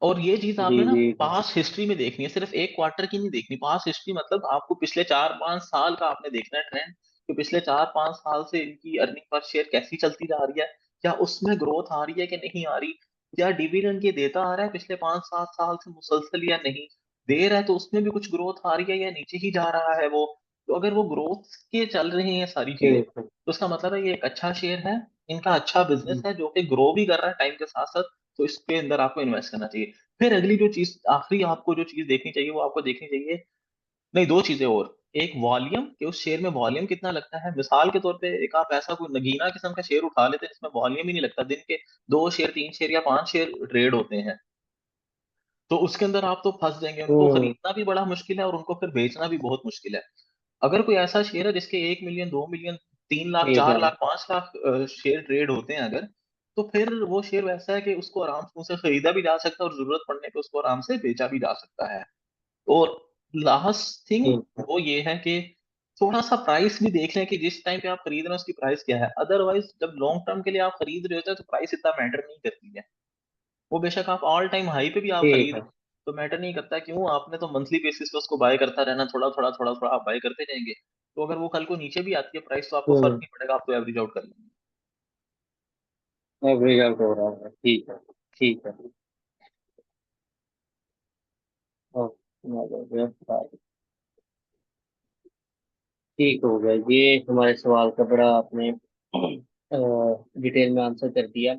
और ये चीज जी आपने ना जी जी। पास्ट हिस्ट्री में देखनी है, सिर्फ एक क्वार्टर की नहीं देखनी। पास्ट हिस्ट्री मतलब आपको पिछले 4-5 साल का आपने देखना है ट्रेंड, कि पिछले 4-5 साल से इनकी अर्निंग पर शेयर कैसी चलती जा रही है, क्या उसमें ग्रोथ आ रही है कि नहीं आ रही, क्या डिविडेंड ये देता आ रहा है पिछले 5-7 साल से मुसलसल या नहीं, दे रहा है तो उसमें भी कुछ ग्रोथ आ रही है या नीचे ही जा रहा है वो। तो अगर वो ग्रोथ के चल रही हैं सारी चीजें, ठीक है। तो उसका मतलब है ये एक अच्छा शेयर है, इनका अच्छा बिजनेस हम्म। है जो कि ग्रो भी कर रहा है टाइम के साथ साथ, तो इसके अंदर आपको इन्वेस्ट करना चाहिए। फिर अगली जो चीज, आखिरी आपको जो चीज देखनी चाहिए वो आपको देखनी चाहिए, नहीं, दो चीजें और। एक वॉल्यूम, कि उस शेयर में वॉल्यूम कितना लगता है। मिसाल के तौर पे एक आप ऐसा कोई नगीना किस्म का शेयर उठा लेते हैं जिसमें वॉल्यूम ही नहीं लगता, दिन के 2 शेयर, 3 शेयर या 5 शेयर ट्रेड होते हैं, तो उसके अंदर आप तो फंस जाएंगे, उनको हम्म। खरीदना भी बड़ा मुश्किल है और उनको फिर बेचना भी बहुत मुश्किल है। अगर कोई ऐसा शेयर है जिसके 1 मिलियन, 2 मिलियन, 3 लाख, ठीक है। 4 लाख, 5 लाख शेयर ट्रेड होते हैं अगर, तो फिर वो शेयर वैसा है कि उसको आराम से उसे खरीदा भी जा सकता है और जरूरत पड़ने पे उसको आराम से बेचा भी जा सकता है। और लास्ट थिंग ठीक है। वो ये है कि थोड़ा सा प्राइस भी देख लें कि जिस टाइम पे आप खरीद रहे हैं उसकी प्राइस क्या है। अदरवाइज जब लॉन्ग टर्म के लिए आप खरीद रहे होते हैं तो प्राइस इतना मैटर नहीं करती है। वो बेशक आप ऑल टाइम हाई पे भी आप ठीक खरीद है। रहे हैं, तो मैटर नहीं करता, क्यों, आपने तो मंथली बेसिस पे उसको बाय करता रहना, थोड़ा थोड़ा थोड़ा थोड़ा आप बाय करते जाएंगे। तो अगर वो कल को नीचे भी आती है प्राइस तो आपको फर्क हम्म। नहीं पड़ेगा, आप तो एवरेज आउट कर लेंगे। एवरेज आउट हो रहा है, ठीक है। ठीक है। ओके। ठीक हो गया, ये हमारे सवाल का बड़ा आपने डिटेल में आंसर कर दिया।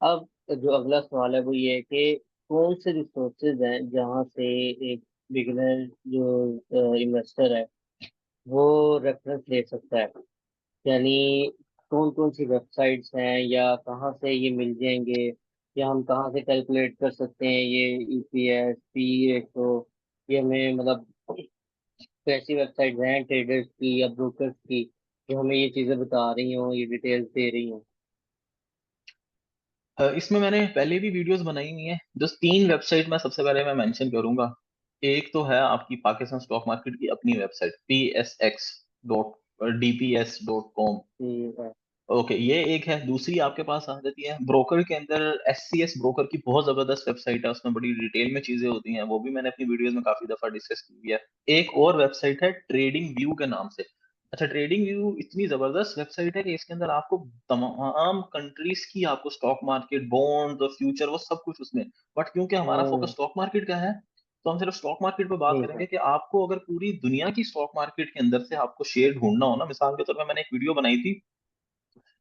अब जो अगला सवाल है वो ये है कि कौन से रिसोर्सेज हैं जहाँ से एक बिगिनर जो इन्वेस्टर है वो रेफरेंस ले सकता है, यानी कौन कौन सी वेबसाइट्स हैं, या कहाँ से ये मिल जाएंगे, या हम कहाँ से कैलकुलेट कर सकते हैं ये ईपीएस पी रेशो, ये हमें मतलब कैसी वेबसाइट हैं ट्रेडर्स की या ब्रोकर्स की जो हमें ये चीजें बता रही हो, ये डिटेल्स दे रही हो? इसमें मैंने पहले भी वीडियोस बनाई हुई हैं। जो 3 वेबसाइट मैं सबसे पहले मैं मेंशन करूंगा, एक तो है आपकी पाकिस्तान स्टॉक मार्केट की अपनी वेबसाइट psx.dps.com। ठीक है। ओके, ये एक है। दूसरी आपके पास आ जाती है ब्रोकर के अंदर, एससीएस ब्रोकर की बहुत जबरदस्त वेबसाइट है, उसमें बड़ी डिटेल में चीजें होती हैं, वो भी मैंने अपनी वीडियोस में काफी दफा डिस्कस की है। एक और वेबसाइट है ट्रेडिंग व्यू के नाम से। अच्छा, ट्रेडिंग व्यू इतनी जबरदस्त वेबसाइट है कि इसके अंदर आपको तमाम कंट्रीज की, आपको स्टॉक मार्केट, बॉन्ड, फ्यूचर, वो सब कुछ उसमें। बट क्योंकि हमारा फोकस हम्म। स्टॉक मार्केट का है, तो हम सिर्फ स्टॉक मार्केट पे बात ठीक है। करेंगे कि आपको अगर पूरी दुनिया की स्टॉक मार्केट के अंदर से आपको शेयर ढूंढना हो ना, मिसाल के तौर पर मैंने एक वीडियो बनाई थी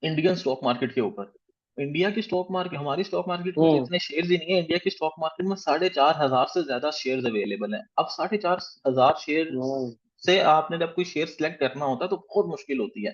इंडियन स्टॉक मार्केट के ऊपर। इंडिया की स्टॉक मार्केट, हमारी स्टॉक मार्केट में तो हम्म। इतने शेयर्स ही नहीं है। इंडिया की स्टॉक मार्केट में 4,500 से ज्यादा शेयर्स अवेलेबल हैं। अब 4,500 शेयर हम्म। से आपने जब कोई शेयर सिलेक्ट करना होता है तो बहुत मुश्किल होती है।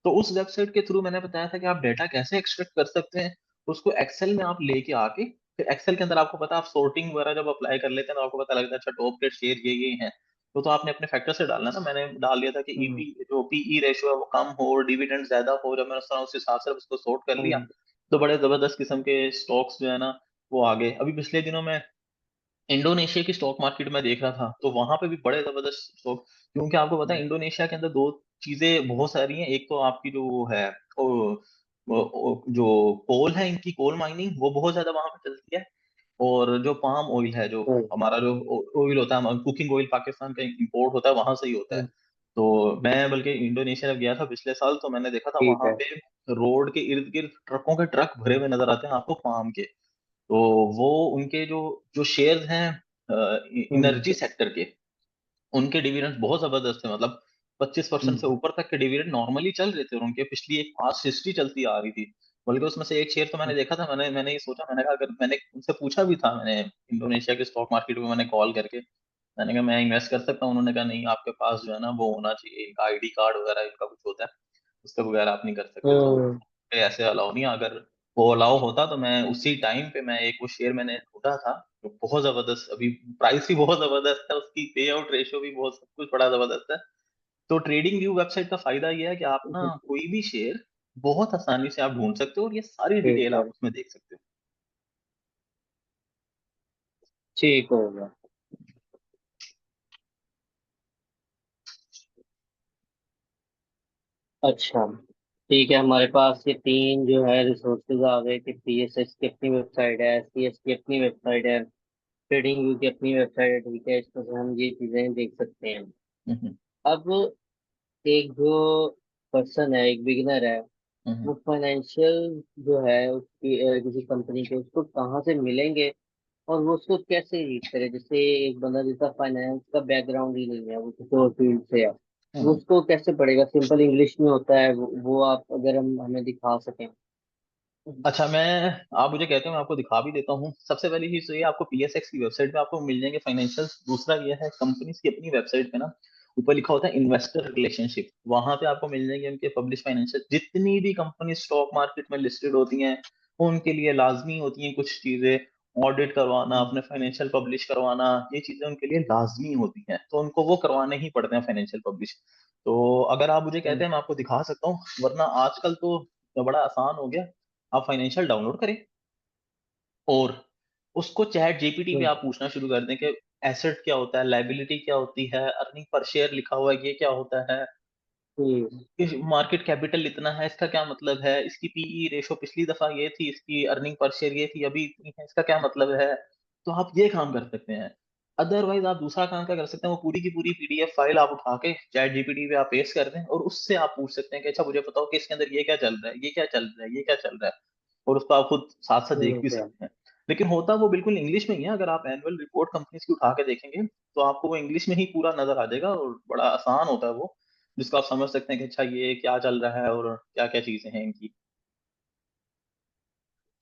तो उस वेबसाइट के थ्रू मैंने बताया था कि आप डेटा कैसे एक्सट्रैक्ट कर सकते हैं। उसको एक्सेल में आप लेके आके, फिर एक्सेल के अंदर आपको पता है, आप सोर्टिंग वगैरह जब अप्लाई कर लेते हैं तो आपको पता लगता है अच्छा टॉप के शेयर ये हैं। तो आपने अपने फैक्टर से डालना ना। मैंने डाल दिया था कि हम्म। ईपी जो पीई रेशियो है वो कम हो और डिविडेंड ज्यादा हो। जब मैंने उस हिसाब से उसको सॉर्ट कर लिया, हम्म। तो बड़े जबरदस्त किस्म के स्टॉक्स जो है ना वो आ गए। अभी पिछले दिनों में इंडोनेशिया की स्टॉक मार्केट में देख रहा था, तो वहां पे भी बड़े जबरदस्त स्टॉक। क्योंकि आपको पता है इंडोनेशिया के अंदर दो चीजें बहुत सारी हैं। एक तो आपकी जो वो है, जो कोल है, इनकी कोल माइनिंग वो बहुत ज्यादा वहां पे चलती है। और जो पाम ऑयल है, जो हम्म। हमारा जो ऑयल होता है, कुकिंग ऑयल पाकिस्तान का इंपोर्ट होता है, वहां से ही होता है। हम्म। तो मैं बल्कि इंडोनेशिया जब गया था पिछले साल, तो मैंने देखा था ठीक वहां है। पे रोड के इर्द गिर्द ट्रकों के ट्रक भरे हुए नजर आते हैं आपको पाम के। तो वो उनके जो जो शेयर्स हैं हम्म। एनर्जी सेक्टर के, उनके डिविडेंड बहुत जबरदस्त है। मतलब 25% से हम्म। ऊपर तक के डिविडेंड नॉर्मली चल रहे थे, और उनके पिछली एक पास्ट हिस्ट्री चलती आ रही थी। बल्कि उसमें से एक शेयर तो मैंने देखा था, मैंने मैंने ये सोचा, मैंने कहा, अगर मैंने उनसे पूछा भी था, मैंने इंडोनेशिया के स्टॉक मार्केट में मैंने कॉल करके, मैंने कहा मैं इन्वेस्ट कर सकता हूँ। उन्होंने कहा नहीं, आपके पास जो है ना वो होना चाहिए, एक आईडी कार्ड वगैरह इनका कुछ होता है, उसके बगैर आप नहीं कर सकते। तो हम्म। पे ऐसे अलाउ नहीं है। अगर वो अलाउ होता तो मैं उसी टाइम पे मैं एक वो शेयर मैंने ढूंढा था, जो बहुत जबरदस्त, अभी प्राइस भी बहुत जबरदस्त है, उसकी पे आउट रेशियो भी बहुत, सब कुछ बड़ा जबरदस्त है। तो ट्रेडिंग व्यू वेबसाइट का फायदा ये है कि आप ना कोई भी शेयर बहुत आसानी से आप ढूंढ सकते हो, और ये सारी ठीक डिटेल है। आप उसमें देख सकते हो। ठीक होगा। अच्छा, ठीक है। हमारे पास ये तीन जो है रिसोर्सेज आ गए कि पीएसएस की अपनी वेबसाइट है, एससीएस की अपनी वेबसाइट है, ट्रेडिंग व्यू की अपनी वेबसाइट है। ठीक है, इस पर से हम ये चीजें देख सकते हैं। हम्म। अब एक जो पर्सन है, एक बिगिनर है, हम्म। वो फाइनेंशियल जो है उसकी किसी कंपनी के, उसको कहाँ से मिलेंगे और वो उसको कैसे रीड करे? जैसे एक बंदा जिसका फाइनेंस का बैकग्राउंड ही नहीं है, वो किसी और फील्ड से है, वो हम्म। उसको कैसे पढ़ेगा? सिंपल इंग्लिश में होता है वो आप अगर हम हमें दिखा सकें। अच्छा, मैं, आप मुझे कहते हैं, मैं आपको दिखा भी देता हूँ। सबसे पहली चीज तो ये, आपको पीएसएक्स की वेबसाइट पे आपको मिल जाएंगे फाइनेंशियल्स। दूसरा ये है, कंपनीज की अपनी वेबसाइट पे ना ऊपर लिखा होता है इन्वेस्टर रिलेशनशिप, वहां पे आपको मिल जाएंगे उनके पब्लिश फाइनेंशियल। जितनी भी कंपनी स्टॉक मार्केट में लिस्टेड होती हैं, उनके लिए लाजमी होती हैं कुछ चीजें। ऑडिट करवाना, अपने फाइनेंशियल पब्लिश करवाना, ये चीजें उनके लिए लाजमी होती हैं, तो उनको वो करवाने ही पड़ते हैं फाइनेंशियल पब्लिश। तो अगर आप मुझे कहते हैं, मैं आपको दिखा सकता हूँ, वरना आजकल तो बड़ा आसान हो गया। आप फाइनेंशियल डाउनलोड करें और उसको चैट जीपीटी पे आप पूछना शुरू कर दें कि एसेट क्या होता है, लाइबिलिटी क्या होती है, अर्निंग पर शेयर लिखा हुआ है ये क्या होता है, हम्म। इस मार्केट कैपिटल इतना है, इसका क्या मतलब है, इसकी पीई रेशो पिछली दफा ये थी, इसकी अर्निंग पर शेयर ये थी, अभी इतनी है, इसका क्या मतलब है। तो आप ये काम कर सकते हैं। अदरवाइज आप दूसरा काम क्या कर सकते हैं, वो पूरी की पूरी पीडीएफ फाइल आप उठा के चैट जीपीटी पे आप पेस्ट कर दें, और उससे आप पूछ सकते हैं कि अच्छा मुझे बताओ कि इसके अंदर ये क्या चल रहा है, ये क्या चल रहा है, ये क्या चल रहा है। और उसको आप खुद साथ साथ देख भी ठीक है। सकते हैं। लेकिन होता वो बिल्कुल इंग्लिश में ही है। अगर आप एनुअल रिपोर्ट कंपनीज की उठा के देखेंगे, तो आपको वो इंग्लिश में ही पूरा नजर आ जाएगा, और बड़ा आसान होता है वो, जिसको आप समझ सकते हैं कि अच्छा ये क्या चल रहा है और क्या क्या चीजें हैं इनकी।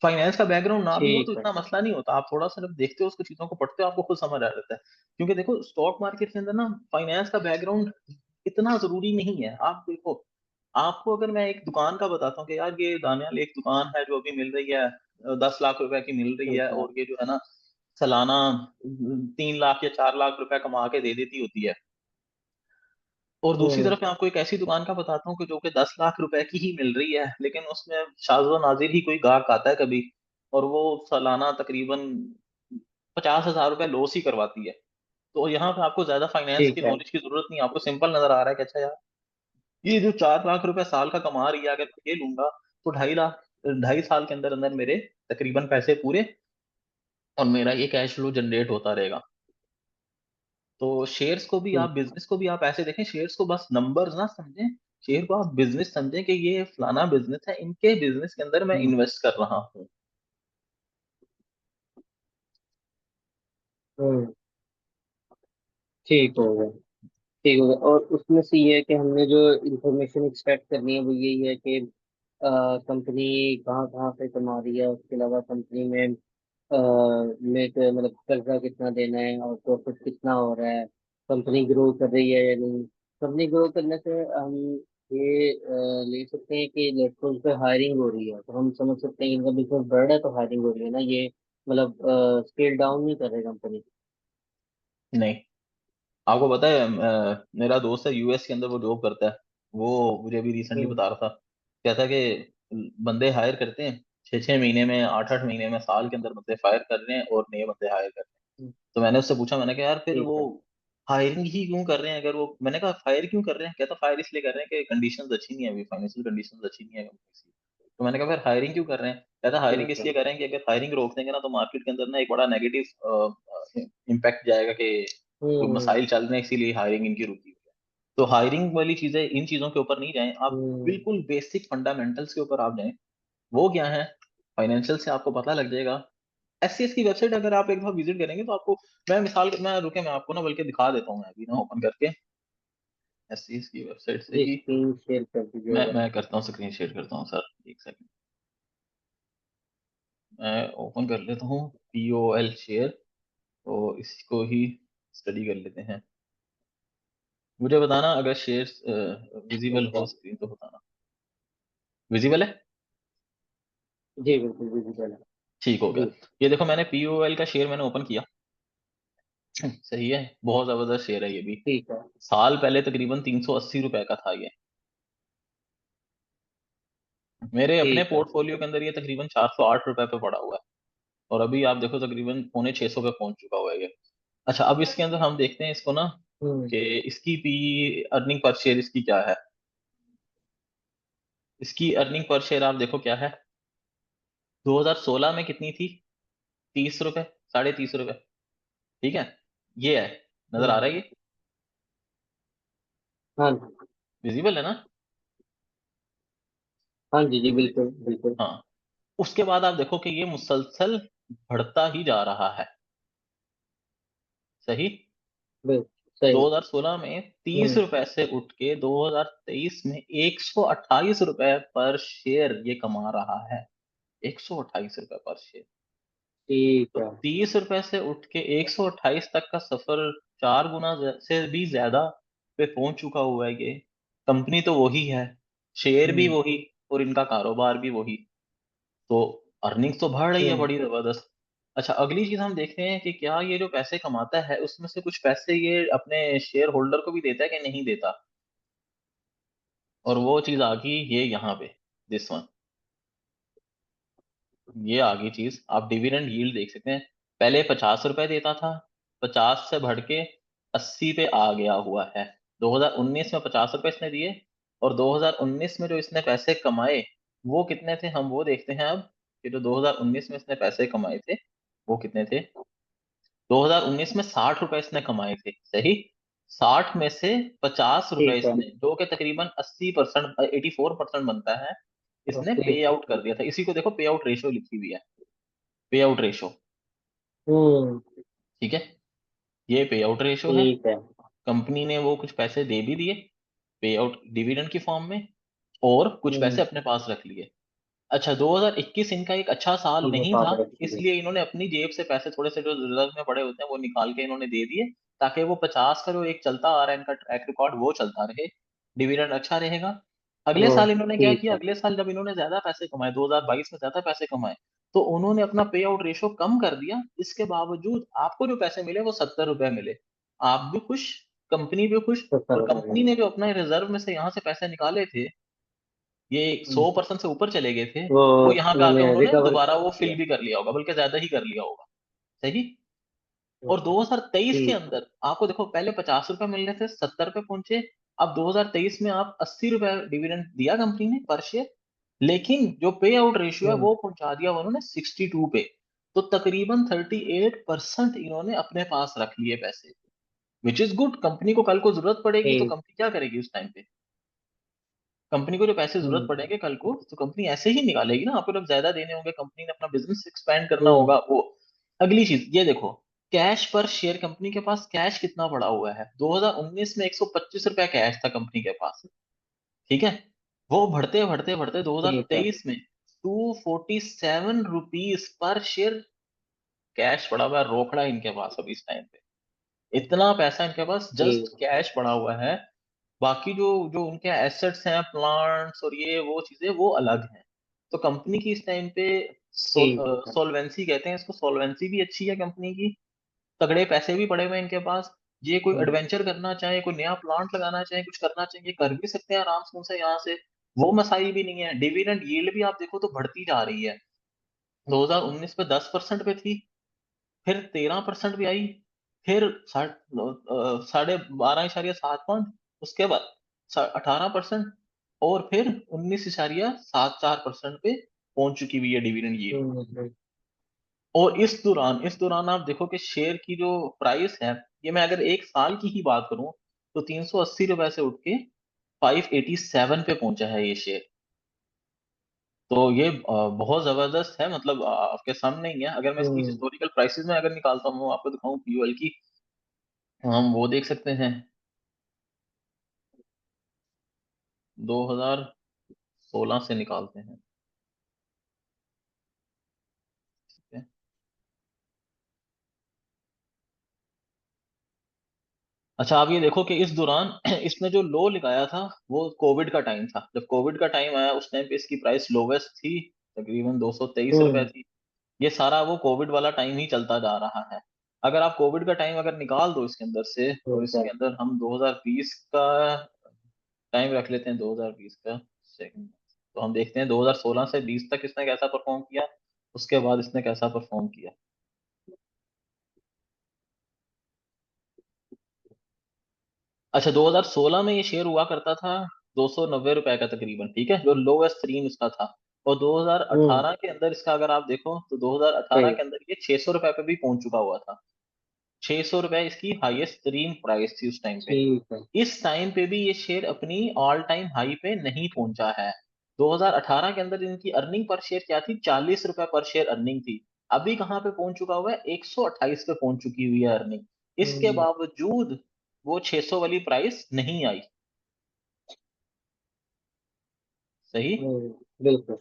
फाइनेंस का बैकग्राउंड ना भी हो तो ठीक है। इतना मसला नहीं होता। आप थोड़ा सा जब देखते हो उसको, चीजों को पढ़ते हो, आपको खुद समझ आ जाता है। क्योंकि देखो स्टॉक मार्केट के अंदर ना फाइनेंस का बैकग्राउंड इतना जरूरी नहीं है। आप देखो, आपको अगर मैं एक दुकान का बताता हूँ कि यार ये दानियाल एक दुकान है जो अभी मिल रही है 10 लाख रुपए की मिल रही है, ठीक है। और ये जो है ना सालाना 3 लाख या 4 लाख रुपए कमा के दे देती होती है। और दूसरी हम्म। तरफ मैं आपको एक ऐसी दुकान का बताता हूँ कि जो कि 10 लाख रुपए की ही मिल रही है, लेकिन उसमें शाज़ नाजिर ही कोई गाहक आता है कभी, और वो सालाना तकरीबन 50,000 रुपए लॉस ही करवाती है। तो यहाँ पे आपको ज्यादा फाइनेंस की ठीक है। नॉलेज की जरूरत नहीं, आपको सिंपल नजर आ रहा है कि अच्छा यार ये जो 4 लाख रुपए साल का कमा रही है, अगर मैं ये लूंगा तो 2.5 लाख 2.5 साल के अंदर अंदर मेरे तकरीबन पैसे पूरे, और मेरा ये कैश फ्लो जनरेट होता रहेगा। तो शेयर्स को भी आप, ठीक। बिजनेस को भी आप ऐसे देखें, शेयर्स को बस नंबर्स ना समझें, शेयर को आप बिजनेस समझें कि ये फलाना बिजनेस है, इनके बिजनेस के अंदर मैं हम्म। इन्वेस्ट कर रहा हूँ। हम्म। ठीक होगा। ठीक होगा। और उसमें से ये है कि हमने जो इंफॉर्मेशन एक्सपेक्ट करनी है वो यही है कि कंपनी कहाँ कहाँ से कमा रही है, उसके अलावा कंपनी में मतलब कर्जा कितना देना है और प्रॉफिट कितना हो रहा है, कंपनी ग्रो कर रही है या नहीं। कंपनी ग्रो करने से हम ये ले सकते हैं कि लेट्स पे हायरिंग हो रही है तो हम समझ सकते हैं कि इनका बिजनेस बढ़ रहा है तो हायरिंग हो रही है ना, ये मतलब स्केल डाउन नहीं कर रही कंपनी। नहीं, आपको पता है मेरा दोस्त है यूएस के अंदर, वो जॉब करता है, वो मुझे अभी रिसेंटली हम्म। बता रहा था, कहता है कि बंदे हायर करते हैं 6 6 महीने में, 8 8 महीने में, साल के अंदर बंदे फायर कर रहे हैं और नए बंदे हायर कर रहे हैं। हम्म। तो मैंने उससे पूछा, मैंने कहा यार फिर ठीक वो है। हायरिंग ही क्यों कर रहे हैं, अगर वो, मैंने कहा फायर क्यों कर रहे हैं, कहता फायर इसलिए कर रहे हैं कि कंडीशंस अच्छी नहीं है, अभी फाइनेंशियल कंडीशंस अच्छी नहीं है कंपनी की। तो मैंने कहा फिर हायरिंग क्यों कर रहे हैं, कहता हायरिंग ठीक है। इसलिए कर रहे हैं कि अगर हायरिंग रोक देंगे ना तो मार्केट के अंदर ना एक बड़ा नेगेटिव इम्पैक्ट जाएगा कि जो हम्म। मसाइल चल रहे हैं इसीलिए हायरिंग इनकी रुकी हुई है। तो हायरिंग वाली चीजें, इन चीजों के ऊपर नहीं जाएं आप, हम्म। बिल्कुल बेसिक फंडामेंटल्स के ऊपर आप जाएं। वो क्या है, फाइनेंशियल से आपको पता लग जाएगा। एससीएस की वेबसाइट अगर आप एक बार विजिट करेंगे तो आपको, मैं मिसाल, मैं रुके मैं आपको ना बल्कि दिखा देता हूँ, मैं अभी ना ओपन करके एससीएस की वेबसाइट से जी ही, स्क्रीन शेयर कर दीजिएगा। मैं करता हूँ, स्क्रीन शेयर करता हूँ सर, एक सेकंड। मैं ओपन कर लेता हूँ पीओएल शेयर, तो इसको ही स्टडी कर लेते हैं। मुझे बताना अगर शेयर्स विजिबल ठीक हो है। स्क्रीन तो बताना। विजिबल है? जी बिल्कुल विजिबल है। ठीक हो गया। जी। ये देखो मैंने पीओएल का शेयर मैंने ओपन किया। सही है, बहुत जबरदस्त शेयर है ये भी। ठीक है। साल पहले तकरीबन 380 रुपए का था ये। मेरे अपने ठीक है। पोर्टफोलियो के अंदर ये तकरीबन 408 रुपए पे पड़ा हुआ है, और अभी आप देखो तकरीबन 550 पे पहुंच चुका हुआ है ये। अच्छा, अब इसके अंदर हम देखते हैं इसको ना, हम्म। कि इसकी पी अर्निंग पर शेयर इसकी क्या है। इसकी अर्निंग पर शेयर आप देखो क्या है, 2016 में कितनी थी, 30 रुपए, 30.5 रुपए। ठीक है, ये है, नजर आ हम्म। रहा है ये, हाँ जी। विजिबल है ना? हाँ जी जी ये बिल्कुल देखो, बिल्कुल। हाँ। उसके बाद आप देखो कि ये मुसलसल बढ़ता ही जा रहा है। सही। बिल्कुल सही। 2016 में तीस हम्म। रुपए से उठ के 2023 में 128 रुपए पर शेयर ये कमा रहा है। 128 रुपए पर शेयर। ठीक तो है। 30 रुपए से उठ के 128 तक का सफर 4 गुना से भी ज्यादा पे पहुंच चुका हुआ है ये। कंपनी तो वही है, शेयर भी हम्म। वही, और इनका कारोबार भी वही। तो अर्निंग्स तो बढ़ रही है हम्म। बड़ी जबरदस्त। अच्छा, अगली चीज हम देखते हैं कि क्या ये जो पैसे कमाता है उसमें से कुछ पैसे ये अपने शेयर होल्डर को भी देता है कि नहीं देता। और वो चीज आ गई ये यहाँ पे, दिस वन, ये आ गई चीज, आप डिविडेंड यील्ड देख सकते हैं। पहले 50 रुपए देता था, 50 से बढ़ के 80 पे आ गया हुआ है। 2019 में 50 रुपए इसने दिए, और 2019 में जो इसने पैसे कमाए वो कितने थे, हम वो देखते हैं अब, कि जो 2019 में इसने पैसे कमाए थे वो कितने थे। 2019 में 60 रुपए इसने कमाए थे, सही। 60 में से 50 रुपए ठीक है। इसने, जो कि तकरीबन 80%, 84% बनता है, इसने पे आउट कर 80%। दिया था। इसी को देखो पे आउट रेशियो लिखी हुई है, पे आउट रेशो। हम्म। ठीक है, ये पे आउट रेशो है। ठीक है। कंपनी ने वो कुछ पैसे दे भी दिए पे आउट डिविडेंड की फॉर्म में, और कुछ पैसे हम्म। अपने पास रख लिए। अच्छा, 2021 इनका एक अच्छा साल अपने नहीं पास था, रख लीजिए। इसलिए इन्होंने अपनी जेब से पैसे थोड़े से जो रिजर्व में पड़े होते हैं वो निकाल के इन्होंने दे दिए, ताकि वो 50 का जो एक चलता आ रहा है इनका ट्रैक रिकॉर्ड वो चलता रहे, डिविडेंड अच्छा रहेगा। अगले वो साल इन्होंने क्या ठीक किया, है। अगले साल जब इन्होंने ज्यादा पैसे कमाए, 2022 में ज्यादा पैसे कमाए, तो उन्होंने अपना पे आउट रेशियो कम कर दिया। इसके बावजूद आपको जो पैसे मिले वो 70 रुपए मिले। आप भी खुश, कंपनी भी खुश, तो और करोगे कंपनी ने जो अपना रिजर्व में से यहाँ से पैसे निकाले थे, ये 100% से ऊपर चले गए थे, वो वो यहाँ पे आके उन्होंने उन्होंने रिकवर दोबारा वो किया। फिल भी कर लिया होगा, बल्कि ज्यादा ही कर लिया होगा। सही। और 2023 के ठीक है। अंदर आपको देखो, पहले 50 रुपए मिल रहे थे, 70 पे पहुंचे। अब 2023 में आप 80 रुपए डिविडेंड दिया कंपनी ने पर शेयर, लेकिन जो पे आउट रेशियो है हम्म वो पहुंचा दिया उन्होंने 62 पे। तो तकरीबन 38% इन्होंने अपने पास रख लिए पैसे, विच इज गुड। कंपनी को कल को जरूरत पड़ेगी तो ठीक। कंपनी क्या करेगी उस टाइम पे? कंपनी को जो पैसे जरूरत हम्म पड़ेंगे कल को, तो कंपनी ऐसे ही निकालेगी ना। आपको जब ज्यादा देने होंगे, कंपनी ने अपना बिजनेस एक्सपैंड करना हम्म होगा वो। अगली चीज ये देखो, कैश पर शेयर, कंपनी के पास कैश कितना पड़ा हुआ है? 2019 में 125 रुपया कैश था कंपनी के पास। ठीक है। वो बढ़ते बढ़ते बढ़ते ठीक है। 2023 में 247 रुपीज पर शेयर कैश पड़ा हुआ है, रोकड़ा इनके पास अभी इस टाइम पे। इतना पैसा इनके पास जस्ट ठीक। कैश पड़ा हुआ है। बाकी जो जो उनके एसेट्स हैं, प्लांट्स और ये वो चीजें, वो अलग हैं। तो कंपनी की इस टाइम पे ठीक है। सोलवेंसी कहते हैं इसको, सोलवेंसी भी अच्छी है कंपनी की। तगड़े पैसे भी पड़े हुए हैं इनके पास। ये कोई हम्म एडवेंचर करना चाहे, कोई नया प्लांट लगाना चाहे, कुछ करना चाहिए, कर भी सकते हैं आराम से उनसे यहाँ से। वो मसाइल भी नहीं है। डिविडेंड यील्ड भी आप देखो तो बढ़ती जा रही है। 2019 पे 10% पे थी, फिर 13% भी आई, फिर 12.75, उसके बाद 18%, और फिर 19.74% पे पहुंच चुकी हुई है डिविडेंड यील्ड। हम्म। और इस दौरान आप देखो कि शेयर की जो प्राइस है, ये मैं अगर एक साल की ही बात करूं, तो 380 रुपए से उठ के 587 पे पहुंचा है ये शेयर। तो ये बहुत जबरदस्त है, मतलब आपके सामने ही है। अगर मैं इसकी हम्म। हिस्टोरिकल प्राइसेस में अगर निकालता हूँ, आपको दिखाऊं पीओएल की, हम वो देख सकते हैं। 2016 से निकालते हैं। ठीक है। अच्छा, आप ये देखो कि इस दौरान इसने जो लो लगाया था, वो कोविड का टाइम था। जब कोविड का टाइम आया, उस टाइम पे इसकी प्राइस लोवेस्ट थी, तकरीबन 223 रुपए हम्म, थी। ये सारा वो कोविड वाला टाइम ही चलता जा रहा है। अगर आप कोविड का टाइम अगर निकाल दो इसके अंदर से, और ठीक है। इसके अंदर हम 2020 का टाइम रख लेते हैं, 2020 का सेकंड, तो हम देखते हैं 2016 से 20 तक इसने कैसा परफॉर्म किया, उसके बाद इसने कैसा परफॉर्म किया। अच्छा, 2016 में ये शेयर हुआ करता था 290 रुपए का तकरीबन, ठीक है, जो लोवेस्ट तरीन उसका था। और हम्म 2018 के अंदर इसका अगर आप देखो, तो 2018 के ठीक। अंदर ये 600 रुपए पे भी पहुंच चुका हुआ था। 600 रुपए इसकी हाईएस्ट तरीन प्राइस थी उस टाइम पे। ठीक है। इस टाइम पे भी ये शेयर अपनी ऑल टाइम हाई पे नहीं पहुंचा है। 2018 के अंदर इनकी अर्निंग पर शेयर क्या थी? 40 रुपए पर शेयर अर्निंग थी। अभी कहाँ पे पहुंच चुका हुआ है? 128 पे पहुंच चुकी हुई है अर्निंग। इसके हम्म बावजूद वो 600 वाली प्राइस नहीं आई। सही। बिल्कुल।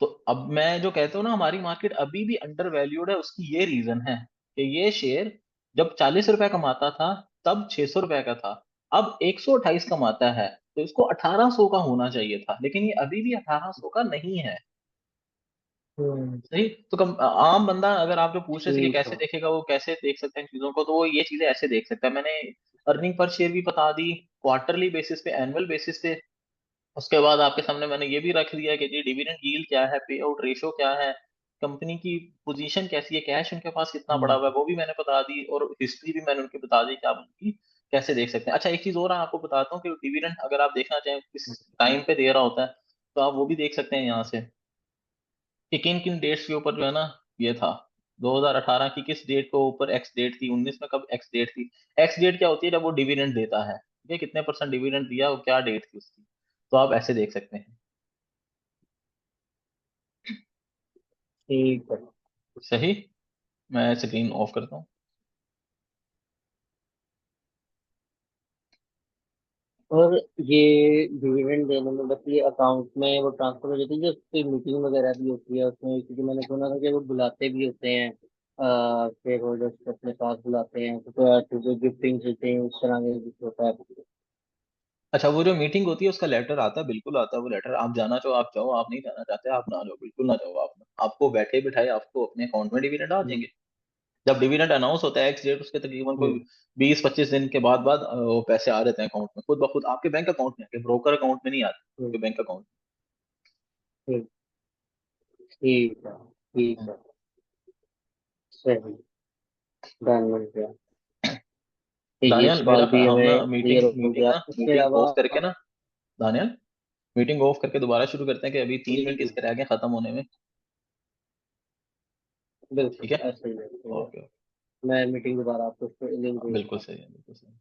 तो अब मैं जो कहता हूँ ना, हमारी मार्केट अभी भी अंडर वैल्यूड है, उसकी ये रीजन है कि ये शेयर जब 40 रुपए कमाता था, तब 600 रुपए का था। अब 128 कमाता है, तो इसको 1800 का होना चाहिए था, लेकिन ये अभी भी 1800 का नहीं है। हम्म सही। तो आम बंदा अगर आप जो पूछ रहे थे कि ठीक कैसे है। देखेगा, वो कैसे देख सकते हैं चीजों को, तो वो ये चीजें ऐसे देख सकता है। मैंने अर्निंग पर शेयर भी बता दी, क्वार्टरली बेसिस पे, एनुअल बेसिस पे। उसके बाद आपके सामने मैंने ये भी रख दिया कि जी डिविडेंड यील्ड क्या है, पे आउट रेशो क्या है, कंपनी की पोजीशन कैसी है, कैश उनके पास कितना पड़ा हम्म हुआ है, वो भी मैंने बता दी, और हिस्ट्री भी मैंने उनकी बता दी कि आप उनकी कैसे देख सकते हैं। अच्छा, एक चीज और मैं आपको बताता हूँ कि डिविडेंड अगर आप देखना चाहें किस टाइम पे दे रहा होता है, तो आप वो भी देख सकते हैं यहाँ से, कि किन किन डेट्स के ऊपर जो है ना ये था। 2018 की किस डेट को ऊपर एक्स डेट थी, 19 में कब एक्स डेट थी। एक्स डेट क्या होती है? जब वो डिविडेंड देता है, ठीक है, कितने परसेंट डिविडेंड दिया, वो क्या डेट थी उसकी। तो आप ऐसे देख सकते हैं। ठीक है। सही। मैं स्क्रीन ऑफ करता हूँ। और ये डिविडेंड देने में बस ये अकाउंट में वो ट्रांसफर हो जाती है, जो उसकी मीटिंग वगैरह भी होती है उसमें, क्योंकि मैंने सुना था कि वो बुलाते भी होते हैं शेयर होल्डर्स को अपने पास बुलाते हैं, तो गिफ्टिंग देते हैं, उस तरह के कुछ होता है। अच्छा, वो जो मीटिंग होती है उसका लेटर आता है? बिल्कुल आता है वो लेटर। आप जाना चाहो आप जाओ, आप नहीं जाना चाहते आप ना जाओ, बिल्कुल ना जाओ आप। आपको बैठे बिठाए आपको अपने अकाउंट में डिविडेंड आ हम्म, जाएंगे। जब डिविडेंड अनाउंस होता है एक्स डेट, उसके तकरीबन कोई हम्म, 20-25 दिन के बाद वो पैसे आ जाते हैं अकाउंट में, खुद ब खुद आपके बैंक अकाउंट में, ब्रोकर अकाउंट में नहीं आते, हम्म, आपके बैंक अकाउंट हम्म, ठीक है, ठीक में। है, सही, डन मिल गया। ठीक है, इस दानियाल मेरा सवाल भी हम ना हमें मीटिंग क्लियर हो मीटिंग गया। ना इसके मीटिंग अलावा ऑफ करके ना, दानियाल मीटिंग ऑफ करके दोबारा शुरू करते हैं कि अभी 3 मिनट बिल्कुल, इसके रह गए खत्म होने में। बिल्कुल ठीक है। ऐसे ही है। ओके। मैं मीटिंग दोबारा आपको लिंक भेजता बिल्कुल हूँ। सही है, बिल्कुल सही है।